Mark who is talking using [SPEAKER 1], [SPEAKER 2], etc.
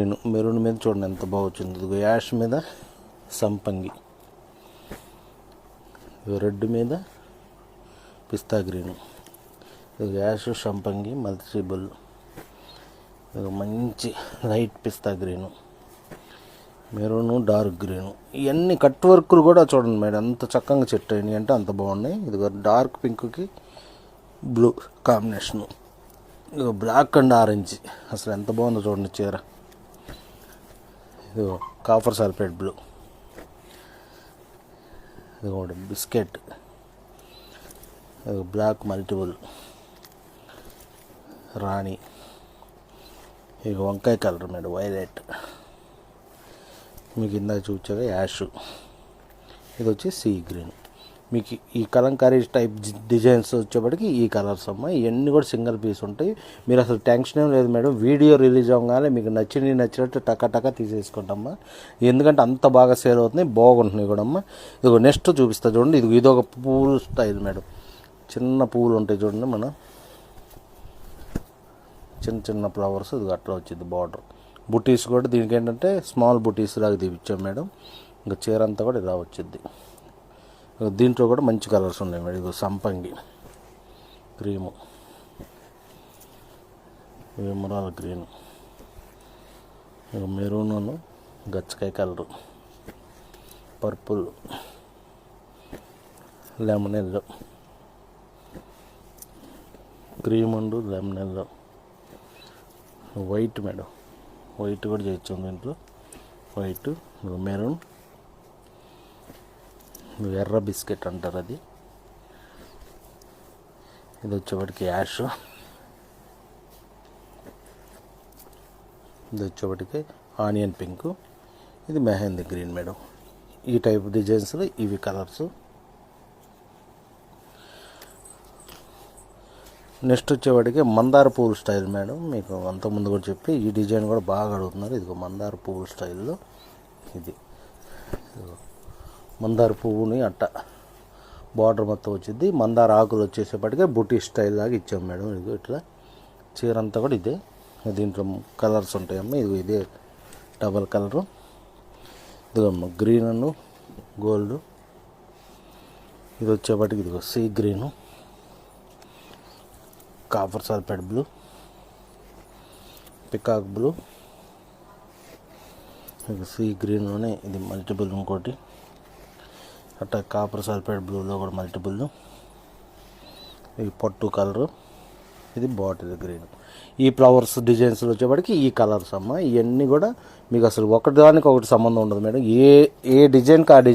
[SPEAKER 1] Maroon మీద చూడండి ఎంత బాగా వచ్చింది. ఇదిగో యాష్ మీద సంపంగి, రెడ్ మీద పిస్తా గ్రీను, ఇది యాష్ సంపంగి మల్టిబుల్, మంచి లైట్ పిస్తా గ్రీను, మెరూను డార్క్ గ్రీను. ఇవన్నీ కట్ వర్క్లు కూడా చూడండి మేడం ఎంత చక్కగా చెట్టు అయినాయి అంటే అంత బాగున్నాయి. ఇదిగో డార్క్ పింక్కి బ్లూ కాంబినేషను, ఇదిగో బ్లాక్ అండ్ ఆరెంజ్, అసలు ఎంత బాగుందో చూడండి చీర. ఇదిగో కాపర్ సల్ఫేట్ బ్లూ, ఇదిగో బిస్కెట్, ఇదిగో బ్లాక్ మల్టిపుల్ రాణి, ఇక వంకాయ కలర్ మేడం వైలెట్, మీకు ఇందాక చూపించాక యాష్, ఇది వచ్చి సీ గ్రీన్. మీకు ఈ కలంకారీ టైప్ డిజైన్స్ వచ్చేప్పటికి ఈ కలర్స్ అమ్మ. ఇవన్నీ కూడా సింగిల్ పీస్ ఉంటాయి. మీరు అసలు టెన్షన్ ఏం లేదు మేడం. వీడియో రిలీజ్ అవ్వగానే మీకు నచ్చినట్టు టకా తీసేసుకుంటామ్మా. ఎందుకంటే అంత బాగా సేల్ అవుతున్నాయి, బాగుంటున్నాయి కూడా అమ్మ. ఇదిగో నెక్స్ట్ చూపిస్తా చూడండి. ఇదొక పూలు స్టైల్ మేడం. చిన్న పువ్వులు ఉంటాయి చూడండి, మన చిన్న ఫ్లవర్స్, ఇది అట్లా వచ్చింది బార్డర్. బుటీస్ కూడా దీనికి ఏంటంటే స్మాల్ బుటీస్ లాగా తీపిచ్చాం మేడం. ఇంకా చీర అంతా కూడా ఇలా వచ్చింది. దీంట్లో కూడా మంచి కలర్స్ ఉన్నాయి మేడం. ఇది సంపంగి క్రీము, ఎమరాల్ గ్రీను, మెరూను గచ్చకాయ colour, purple, lemon yellow, cream and lemon yellow, white madam. White కూడా చేయొచ్చు దీంట్లో. వైట్, మెరూన్, ఎర్ర బిస్కెట్ అంటారు అది. ఇది వచ్చేప్పటికి యాష్, ఇది వచ్చేప్పటికి ఆనియన్ పింక్, ఇది మెహందీ గ్రీన్ మేడం. ఈ టైప్ డిజైన్స్లో ఇవి కలర్స్. నెక్స్ట్ వచ్చేవాడికి మందార పువ్వుల స్టైల్ మేడం. మీకు అంతకుముందు కూడా చెప్పి ఈ డిజైన్ కూడా బాగా అడుగుతున్నారు. ఇదిగో మందార పువ్వుల స్టైల్లో ఇది మందార పువ్వుని అట్ట బార్డర్ మొత్తం వచ్చింది. మందార ఆకులు వచ్చేసేపటికే బుటీ స్టైల్ లాగా ఇచ్చాం మేడం. ఇదిగో ఇట్లా చీర అంతా కూడా ఇదే. దీంట్లో కలర్స్ ఉంటాయమ్మా. ఇదే డబల్ కలరు. ఇదిగోమ్మ గ్రీన్ అను గోల్డ్. ఇది వచ్చేపటికి ఇదిగో sea green, copper sulphate blue, peacock blue, sea గ్రీన్లోనే ఇది మల్టిపుల్ ఇంకోటి, అట్లా కాపర్ సల్ఫేట్ బ్లూలో కూడా మల్టిపుల్, ఇది పట్టు కలరు, ఇది బాటిల్ గ్రీన్. ఈ ఫ్లవర్స్ డిజైన్స్లో వచ్చేప్పటికి ఈ కలర్స్ అమ్మ. ఇవన్నీ కూడా మీకు అసలు ఒకటిదానికి ఒకటి సంబంధం ఉండదు మేడం. ఏ డిజైన్కి ఆ డిజైన్